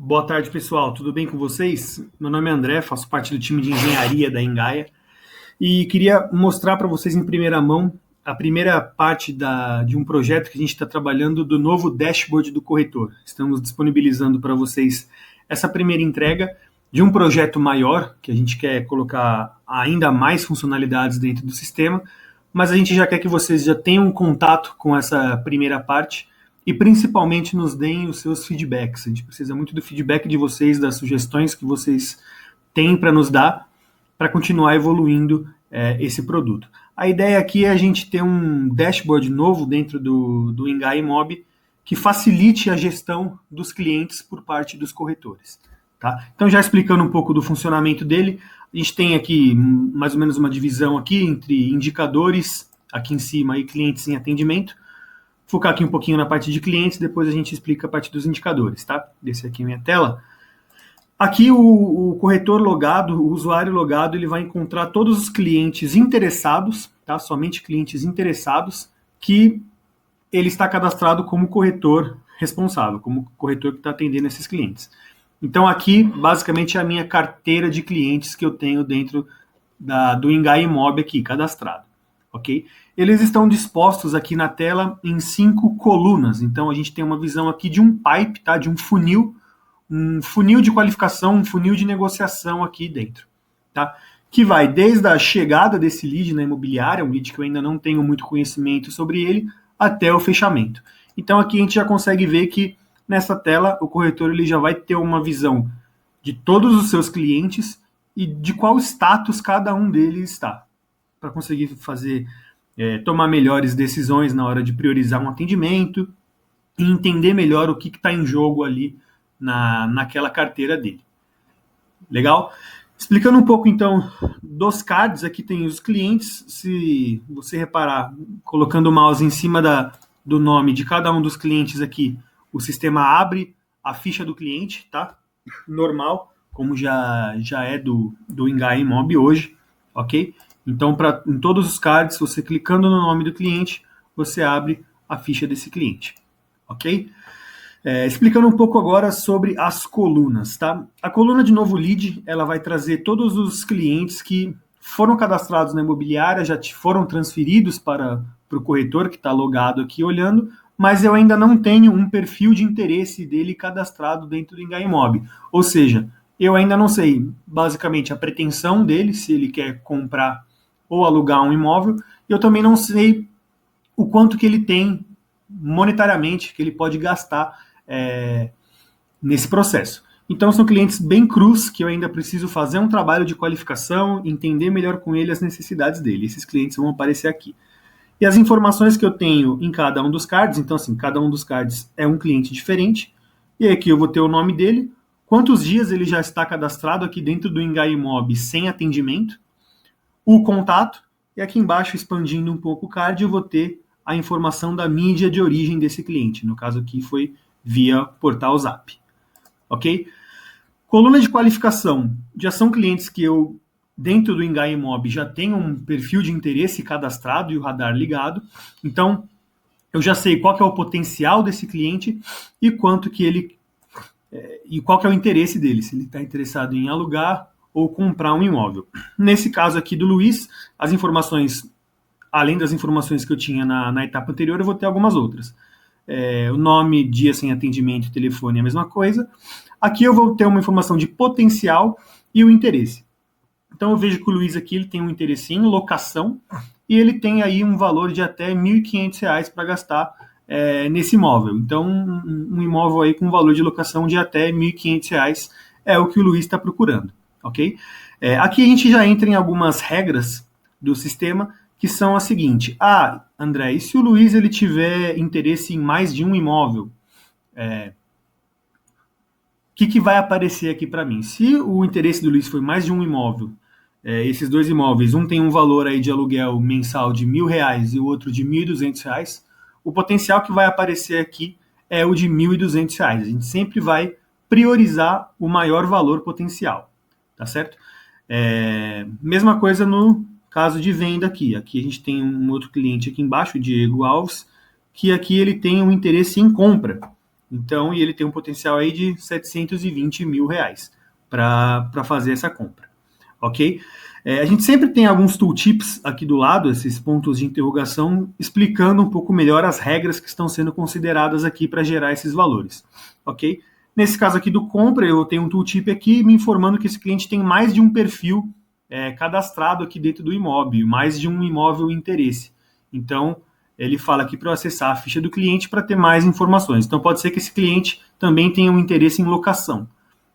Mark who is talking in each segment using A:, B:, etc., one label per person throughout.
A: Boa tarde, pessoal. Tudo bem com vocês? Meu nome é André, faço parte do time de engenharia da Engaia e queria mostrar para vocês em primeira mão a primeira parte de um projeto que a gente está trabalhando do novo dashboard do corretor. Estamos disponibilizando para vocês essa primeira entrega de um projeto maior, que a gente quer colocar ainda mais funcionalidades dentro do sistema, mas a gente já quer que vocês já tenham contato com essa primeira parte e principalmente nos deem os seus feedbacks. A gente precisa muito do feedback de vocês, das sugestões que vocês têm para nos dar, para continuar evoluindo esse produto. A ideia aqui é a gente ter um dashboard novo dentro do Engai Mob que facilite a gestão dos clientes por parte dos corretores. Tá? Então, já explicando um pouco do funcionamento dele, a gente tem aqui mais ou menos uma divisão aqui entre indicadores, aqui em cima, e clientes em atendimento. Focar aqui um pouquinho na parte de clientes, depois a gente explica a parte dos indicadores, tá? Descer aqui minha tela. Aqui o corretor logado, o usuário logado, ele vai encontrar todos os clientes interessados, tá? Somente clientes interessados, que ele está cadastrado como corretor responsável, como corretor que está atendendo esses clientes. Então aqui, basicamente, é a minha carteira de clientes que eu tenho dentro do Engai Mob aqui, cadastrado. Ok? Eles estão dispostos aqui na tela em 5 colunas. Então a gente tem uma visão aqui de um pipe, tá? De um funil de qualificação, um funil de negociação aqui dentro, tá? Que vai desde a chegada desse lead na imobiliária, um lead que eu ainda não tenho muito conhecimento sobre ele, até o fechamento. Então aqui a gente já consegue ver que nessa tela o corretor ele já vai ter uma visão de todos os seus clientes e de qual status cada um deles está, para conseguir tomar melhores decisões na hora de priorizar um atendimento e entender melhor o que está em jogo ali naquela carteira dele. Legal? Explicando um pouco, então, dos cards, aqui tem os clientes. Se você reparar, colocando o mouse em cima do nome de cada um dos clientes aqui, o sistema abre a ficha do cliente, tá? Normal, como já é do Engai Mob hoje, ok? Então, em todos os cards, você clicando no nome do cliente, você abre a ficha desse cliente, ok? Explicando um pouco agora sobre as colunas, tá? A coluna de novo lead, ela vai trazer todos os clientes que foram cadastrados na imobiliária, já foram transferidos para o corretor que está logado aqui olhando, mas eu ainda não tenho um perfil de interesse dele cadastrado dentro do Engai Mob. Ou seja, eu ainda não sei, basicamente, a pretensão dele, se ele quer comprar ou alugar um imóvel, e eu também não sei o quanto que ele tem monetariamente, que ele pode gastar nesse processo. Então são clientes bem crus, que eu ainda preciso fazer um trabalho de qualificação, entender melhor com ele as necessidades dele. Esses clientes vão aparecer aqui. E as informações que eu tenho em cada um dos cards, então assim, cada um dos cards é um cliente diferente, e aqui eu vou ter o nome dele, quantos dias ele já está cadastrado aqui dentro do Engai Mob sem atendimento, o contato, e aqui embaixo, expandindo um pouco o card, eu vou ter a informação da mídia de origem desse cliente. No caso aqui foi via portal Zap. Ok? Coluna de qualificação. Já são clientes que eu, dentro do Engai Mob, já tenho um perfil de interesse cadastrado e o radar ligado. Então, eu já sei qual que é o potencial desse cliente e quanto que ele... e qual que é o interesse dele, se ele está interessado em alugar ou comprar um imóvel. Nesse caso aqui do Luiz, as informações, além das informações que eu tinha na etapa anterior, eu vou ter algumas outras. O nome, dia sem atendimento, telefone é a mesma coisa. Aqui eu vou ter uma informação de potencial e o interesse. Então eu vejo que o Luiz aqui ele tem um interesse em locação e ele tem aí um valor de até R$ 1.500 para gastar nesse imóvel. Então um imóvel aí com valor de locação de até R$ 1.500 é o que o Luiz está procurando. Ok? Aqui a gente já entra em algumas regras do sistema, que são a seguinte: André, e se o Luiz ele tiver interesse em mais de um imóvel? O que vai aparecer aqui para mim? Se o interesse do Luiz foi mais de um imóvel, esses dois imóveis, um tem um valor aí de aluguel mensal de R$ 1.000 e o outro de R$ 1.200, o potencial que vai aparecer aqui é o de R$ 1.200. A gente sempre vai priorizar o maior valor potencial. Tá certo? Mesma coisa no caso de venda aqui. Aqui a gente tem um outro cliente aqui embaixo, o Diego Alves, que aqui ele tem um interesse em compra. Então, e ele tem um potencial aí de 720 mil reais para fazer essa compra, ok? A gente sempre tem alguns tooltips aqui do lado, esses pontos de interrogação, explicando um pouco melhor as regras que estão sendo consideradas aqui para gerar esses valores, ok? Nesse caso aqui do compra, eu tenho um tooltip aqui me informando que esse cliente tem mais de um perfil cadastrado aqui dentro do imóvel, mais de um imóvel interesse. Então, ele fala aqui para eu acessar a ficha do cliente para ter mais informações. Então, pode ser que esse cliente também tenha um interesse em locação.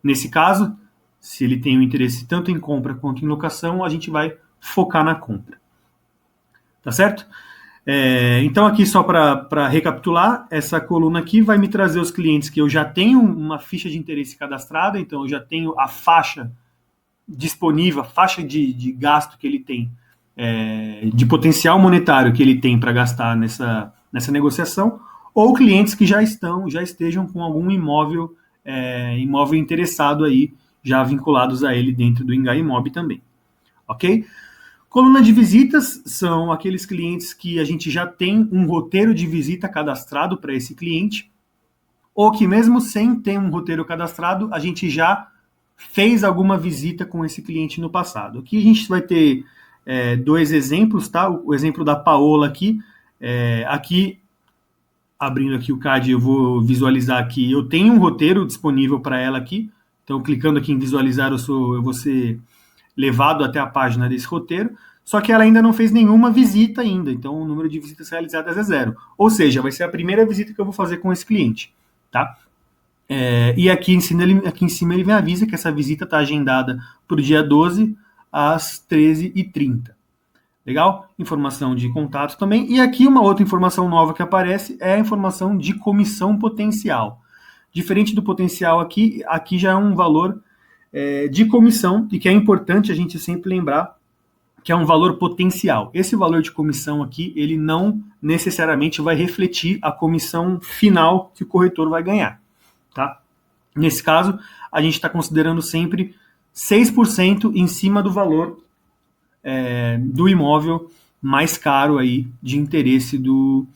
A: Nesse caso, se ele tem um interesse tanto em compra quanto em locação, a gente vai focar na compra. Tá certo? Então, aqui só para recapitular, essa coluna aqui vai me trazer os clientes que eu já tenho uma ficha de interesse cadastrada, então eu já tenho a faixa disponível, a faixa de gasto que ele tem, de potencial monetário que ele tem para gastar nessa negociação, ou clientes que já estejam com algum imóvel interessado aí, já vinculados a ele dentro do Engai Imob também. Ok? Coluna de visitas são aqueles clientes que a gente já tem um roteiro de visita cadastrado para esse cliente, ou que mesmo sem ter um roteiro cadastrado, a gente já fez alguma visita com esse cliente no passado. Aqui a gente vai ter dois exemplos, tá? O exemplo da Paola aqui. Aqui, abrindo aqui o card, eu vou visualizar aqui. Eu tenho um roteiro disponível para ela aqui. Então, clicando aqui em visualizar, eu vou ser levado até a página desse roteiro. Só que ela ainda não fez nenhuma visita ainda. Então, o número de visitas realizadas é 0. Ou seja, vai ser a primeira visita que eu vou fazer com esse cliente, tá? E aqui em cima ele me avisa que essa visita está agendada para o dia 12 às 13h30. Legal? Informação de contato também. E aqui uma outra informação nova que aparece é a informação de comissão potencial. Diferente do potencial aqui já é um valor de comissão, e que é importante a gente sempre lembrar que é um valor potencial. Esse valor de comissão aqui, ele não necessariamente vai refletir a comissão final que o corretor vai ganhar. Tá? Nesse caso, a gente está considerando sempre 6% em cima do valor do imóvel mais caro aí de interesse do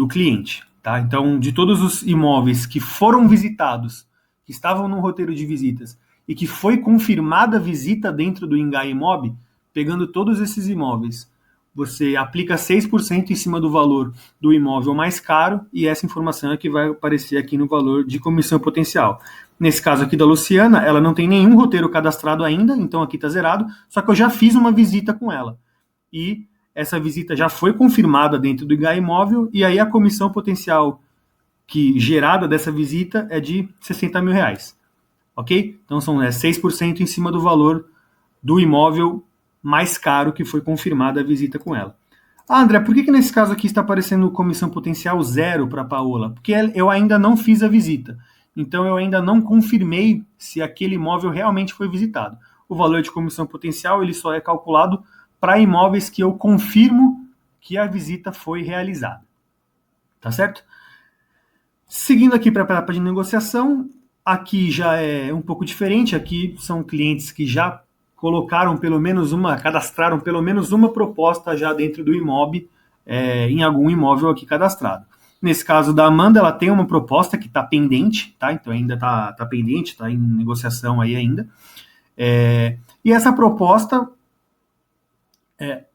A: cliente. Tá? Então, de todos os imóveis que foram visitados, que estavam no roteiro de visitas, e que foi confirmada a visita dentro do Engai Imob, pegando todos esses imóveis, você aplica 6% em cima do valor do imóvel mais caro, e essa informação é que vai aparecer aqui no valor de comissão potencial. Nesse caso aqui da Luciana, ela não tem nenhum roteiro cadastrado ainda, então aqui está zerado, só que eu já fiz uma visita com ela. E essa visita já foi confirmada dentro do Engai Imóvel, e aí a comissão potencial gerada dessa visita é de 60 mil reais. Ok? Então são 6% em cima do valor do imóvel mais caro que foi confirmada a visita com ela. André, por que nesse caso aqui está aparecendo comissão potencial 0 para a Paola? Porque eu ainda não fiz a visita. Então eu ainda não confirmei se aquele imóvel realmente foi visitado. O valor de comissão potencial ele só é calculado para imóveis que eu confirmo que a visita foi realizada. Tá certo? Seguindo aqui para a etapa de negociação, aqui já é um pouco diferente. Aqui são clientes que já cadastraram pelo menos uma proposta já dentro do Imob, em algum imóvel aqui cadastrado. Nesse caso da Amanda, ela tem uma proposta que está pendente, tá? Então ainda está pendente, está em negociação aí ainda. E essa proposta,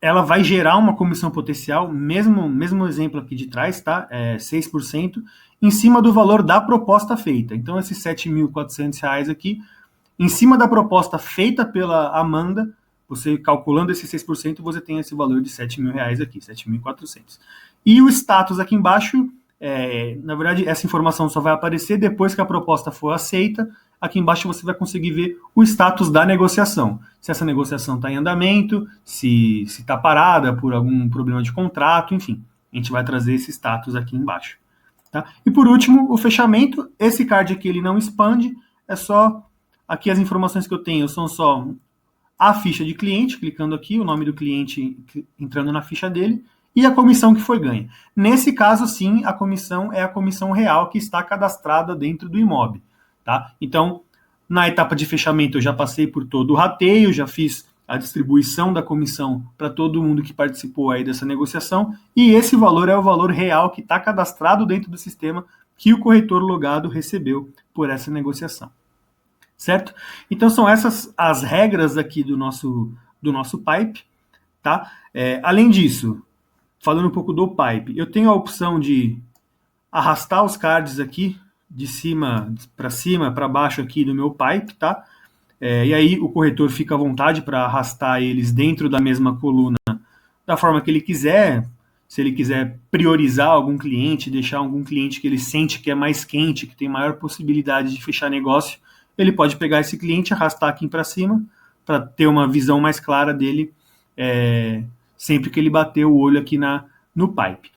A: ela vai gerar uma comissão potencial, mesmo exemplo aqui de trás, tá? 6%, em cima do valor da proposta feita. Então esses R$ 7.400 aqui, em cima da proposta feita pela Amanda, você calculando esse 6%, você tem esse valor de R$ 7.000 aqui, 7.400. E o status aqui embaixo, na verdade, essa informação só vai aparecer depois que a proposta for aceita. Aqui embaixo você vai conseguir ver o status da negociação. Se essa negociação está em andamento, se está parada por algum problema de contrato, enfim. A gente vai trazer esse status aqui embaixo. Tá? E por último, o fechamento. Esse card aqui ele não expande, é só... Aqui as informações que eu tenho são só a ficha de cliente, clicando aqui, o nome do cliente entrando na ficha dele, e a comissão que foi ganha. Nesse caso, sim, a comissão é a comissão real que está cadastrada dentro do Imob. Tá? Então, na etapa de fechamento, eu já passei por todo o rateio, já fiz a distribuição da comissão para todo mundo que participou aí dessa negociação, e esse valor é o valor real que está cadastrado dentro do sistema, que o corretor logado recebeu por essa negociação. Certo? Então são essas as regras aqui do nosso pipe. Tá? Além disso, falando um pouco do pipe, eu tenho a opção de arrastar os cards aqui de cima para baixo aqui do meu pipe, tá? E aí o corretor fica à vontade para arrastar eles dentro da mesma coluna da forma que ele quiser. Se ele quiser priorizar algum cliente, deixar algum cliente que ele sente que é mais quente, que tem maior possibilidade de fechar negócio, ele pode pegar esse cliente, arrastar aqui para cima, para ter uma visão mais clara dele sempre que ele bater o olho aqui no pipe.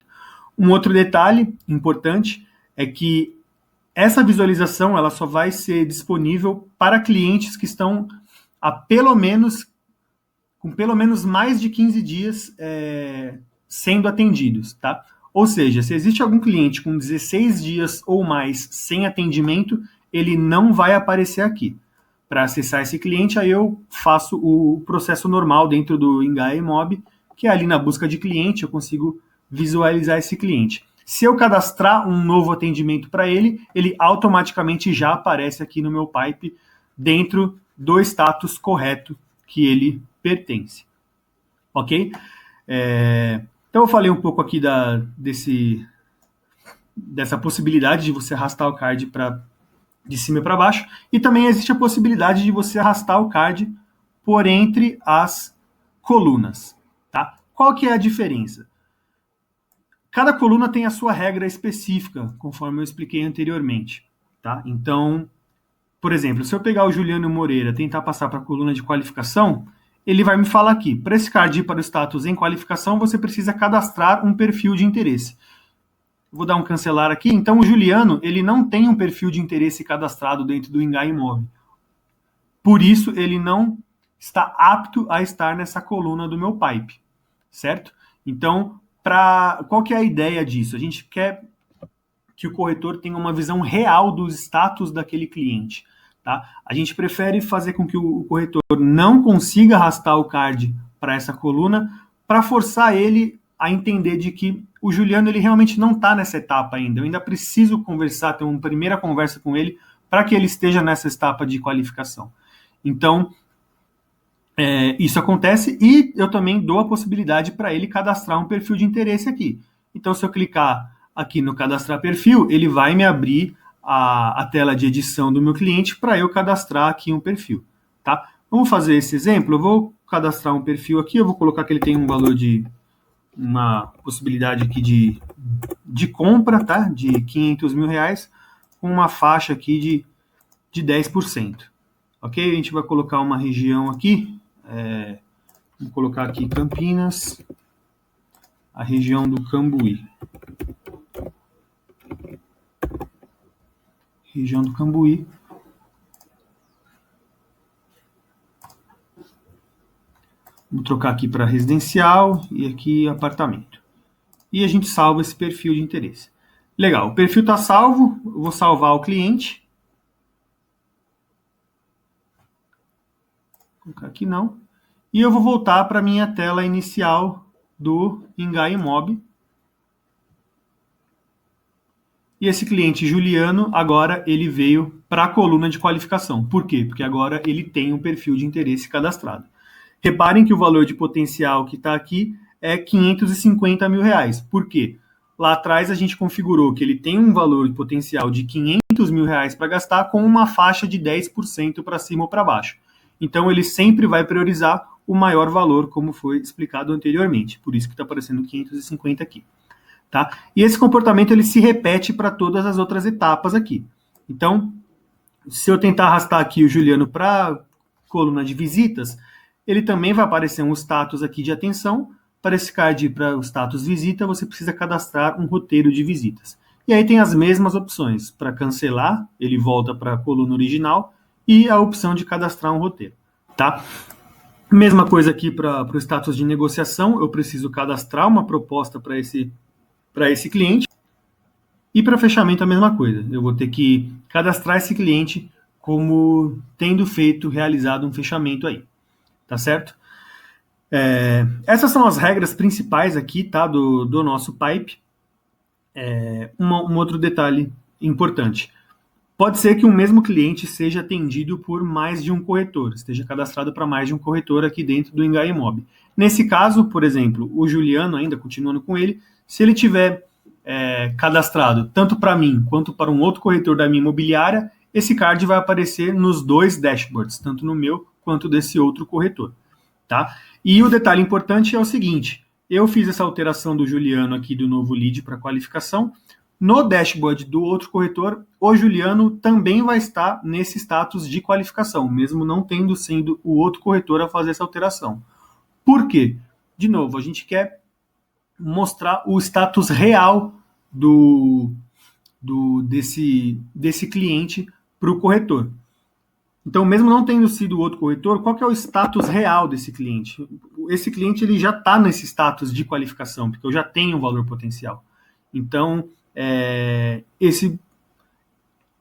A: Um outro detalhe importante é que essa visualização ela só vai ser disponível para clientes que estão com pelo menos mais de 15 dias sendo atendidos, tá? Ou seja, se existe algum cliente com 16 dias ou mais sem atendimento, ele não vai aparecer aqui. Para acessar esse cliente, aí eu faço o processo normal dentro do Engaia Imob, que é ali na busca de cliente, eu consigo visualizar esse cliente. Se eu cadastrar um novo atendimento para ele, ele automaticamente já aparece aqui no meu pipe dentro do status correto que ele pertence. Ok? Então eu falei um pouco aqui dessa possibilidade de você arrastar o card de cima para baixo, e também existe a possibilidade de você arrastar o card por entre as colunas. Tá? Qual que é a diferença? Cada coluna tem a sua regra específica, conforme eu expliquei anteriormente. Tá? Então, por exemplo, se eu pegar o Juliano Moreira e tentar passar para a coluna de qualificação, ele vai me falar aqui, para esse card ir para o status em qualificação, você precisa cadastrar um perfil de interesse. Vou dar um cancelar aqui. Então, o Juliano, ele não tem um perfil de interesse cadastrado dentro do Engaia Imob. Por isso, ele não está apto a estar nessa coluna do meu pipe, certo? Então, qual que é a ideia disso? A gente quer que o corretor tenha uma visão real dos status daquele cliente. Tá? A gente prefere fazer com que o corretor não consiga arrastar o card para essa coluna para forçar ele a entender de que o Juliano ele realmente não está nessa etapa ainda. Eu ainda preciso conversar, ter uma primeira conversa com ele para que ele esteja nessa etapa de qualificação. Então, isso acontece e eu também dou a possibilidade para ele cadastrar um perfil de interesse aqui. Então, se eu clicar aqui no cadastrar perfil, ele vai me abrir a tela de edição do meu cliente para eu cadastrar aqui um perfil. Tá? Vamos fazer esse exemplo. Eu vou cadastrar um perfil aqui, eu vou colocar que ele tem um valor de uma possibilidade aqui de compra, tá? De R$500 mil, com uma faixa aqui de 10%. Ok? A gente vai colocar uma região aqui, vou colocar aqui Campinas, a região do Cambuí. Região do Cambuí. Vou trocar aqui para residencial e aqui apartamento. E a gente salva esse perfil de interesse. Legal, o perfil está salvo, eu vou salvar o cliente. Vou colocar aqui não. E eu vou voltar para a minha tela inicial do Engaia Imob. E esse cliente Juliano, agora ele veio para a coluna de qualificação. Por quê? Porque agora ele tem um perfil de interesse cadastrado. Reparem que o valor de potencial que está aqui é R$550 mil. Por quê? Lá atrás a gente configurou que ele tem um valor de potencial de R$500 mil para gastar com uma faixa de 10% para cima ou para baixo. Então ele sempre vai priorizar o maior valor, como foi explicado anteriormente. Por isso que está aparecendo 550 aqui. Tá? E esse comportamento ele se repete para todas as outras etapas aqui. Então, se eu tentar arrastar aqui o Juliano para a coluna de visitas, ele também vai aparecer um status aqui de atenção. Para esse card ir para o status visita, você precisa cadastrar um roteiro de visitas. E aí tem as mesmas opções. Para cancelar, ele volta para a coluna original e a opção de cadastrar um roteiro. Tá? Mesma coisa aqui para o status de negociação, eu preciso cadastrar uma proposta para esse cliente. E para fechamento a mesma coisa. Eu vou ter que cadastrar esse cliente como tendo realizado um fechamento aí. Tá certo? Essas são as regras principais aqui, tá, do nosso pipe. Um outro detalhe importante. Pode ser que um mesmo cliente seja atendido por mais de um corretor, esteja cadastrado para mais de um corretor aqui dentro do Engaia Imob. Nesse caso, por exemplo, o Juliano, ainda continuando com ele, se ele tiver cadastrado tanto para mim quanto para um outro corretor da minha imobiliária, esse card vai aparecer nos dois dashboards, tanto no meu quanto desse outro corretor. Tá? E o detalhe importante é o seguinte, eu fiz essa alteração do Juliano aqui do novo lead para qualificação. No dashboard do outro corretor, o Juliano também vai estar nesse status de qualificação, mesmo não tendo sido o outro corretor a fazer essa alteração. Por quê? De novo, a gente quer mostrar o status real desse cliente para o corretor. Então, mesmo não tendo sido o outro corretor, qual que é o status real desse cliente? Esse cliente ele já está nesse status de qualificação, porque eu já tenho um valor potencial. Então,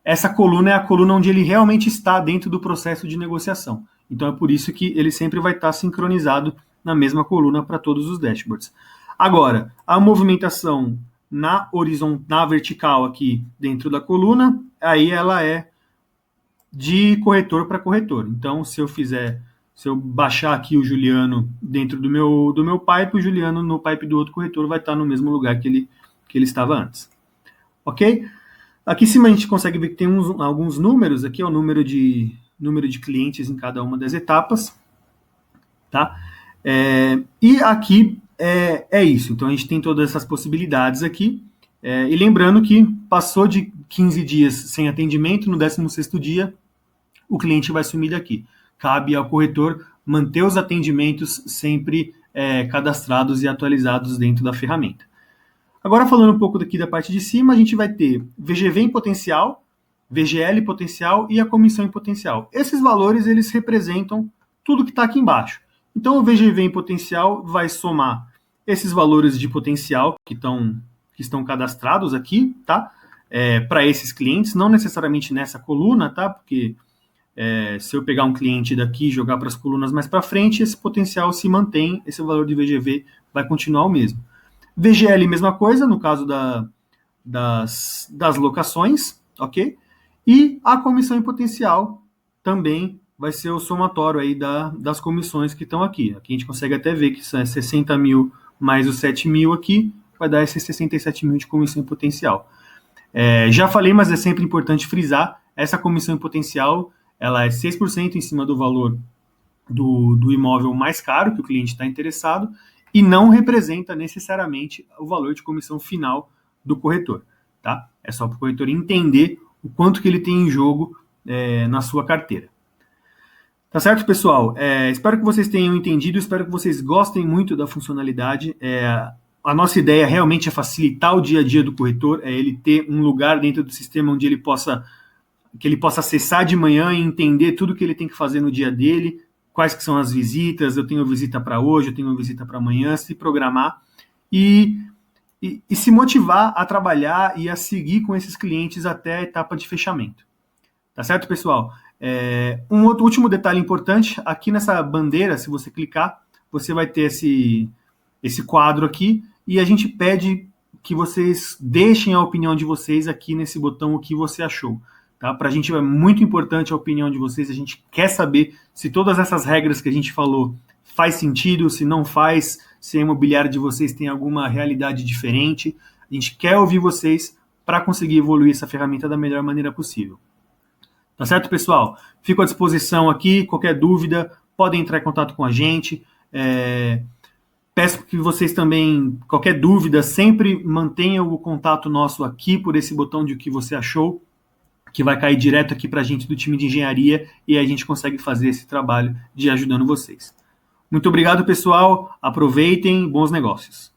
A: essa coluna é a coluna onde ele realmente está dentro do processo de negociação. Então, é por isso que ele sempre vai estar sincronizado na mesma coluna para todos os dashboards. Agora, a movimentação na vertical aqui dentro da coluna, aí ela é de corretor para corretor. Então, se eu baixar aqui o Juliano dentro do meu pipe, o Juliano no pipe do outro corretor vai estar no mesmo lugar que ele estava antes. Ok? Aqui em cima a gente consegue ver que tem alguns números, aqui é o número de clientes em cada uma das etapas. Tá? E aqui é isso. Então a gente tem todas essas possibilidades aqui. E lembrando que passou de 15 dias sem atendimento, no 16º dia, o cliente vai sumir daqui. Cabe ao corretor manter os atendimentos sempre cadastrados e atualizados dentro da ferramenta. Agora, falando um pouco daqui da parte de cima, a gente vai ter VGV em potencial, VGL em potencial e a comissão em potencial. Esses valores, eles representam tudo que está aqui embaixo. Então, o VGV em potencial vai somar esses valores de potencial que estão cadastrados aqui, tá? Para esses clientes, não necessariamente nessa coluna, tá? Porque se eu pegar um cliente daqui e jogar para as colunas mais para frente, esse potencial se mantém, esse valor de VGV vai continuar o mesmo. VGL, mesma coisa, no caso das locações, ok? E a comissão em potencial também vai ser o somatório aí das comissões que estão aqui. Aqui a gente consegue até ver que são 60 mil mais os 7 mil aqui, vai dar esses 67 mil de comissão em potencial. Já falei, mas é sempre importante frisar, essa comissão em potencial, ela é 6% em cima do valor do imóvel mais caro que o cliente está interessado, e não representa necessariamente o valor de comissão final do corretor. Tá? É só para o corretor entender o quanto que ele tem em jogo na sua carteira. Tá certo, pessoal? Espero que vocês tenham entendido, espero que vocês gostem muito da funcionalidade. A nossa ideia realmente é facilitar o dia a dia do corretor, é ele ter um lugar dentro do sistema onde ele possa acessar de manhã e entender tudo que ele tem que fazer no dia dele, quais que são as visitas, eu tenho visita para hoje, eu tenho visita para amanhã, se programar e se motivar a trabalhar e a seguir com esses clientes até a etapa de fechamento. Tá certo, pessoal? Um outro último detalhe importante, aqui nessa bandeira, se você clicar, você vai ter esse quadro aqui e a gente pede que vocês deixem a opinião de vocês aqui nesse botão, o que você achou. Tá? Para a gente é muito importante a opinião de vocês, a gente quer saber se todas essas regras que a gente falou faz sentido, se não faz, se a imobiliária de vocês tem alguma realidade diferente. A gente quer ouvir vocês para conseguir evoluir essa ferramenta da melhor maneira possível. Tá certo, pessoal? Fico à disposição aqui, qualquer dúvida, podem entrar em contato com a gente. Peço que vocês também, qualquer dúvida, sempre mantenham o contato nosso aqui por esse botão de o que você achou, que vai cair direto aqui para a gente do time de engenharia e a gente consegue fazer esse trabalho de ajudando vocês. Muito obrigado, pessoal. Aproveitem, bons negócios.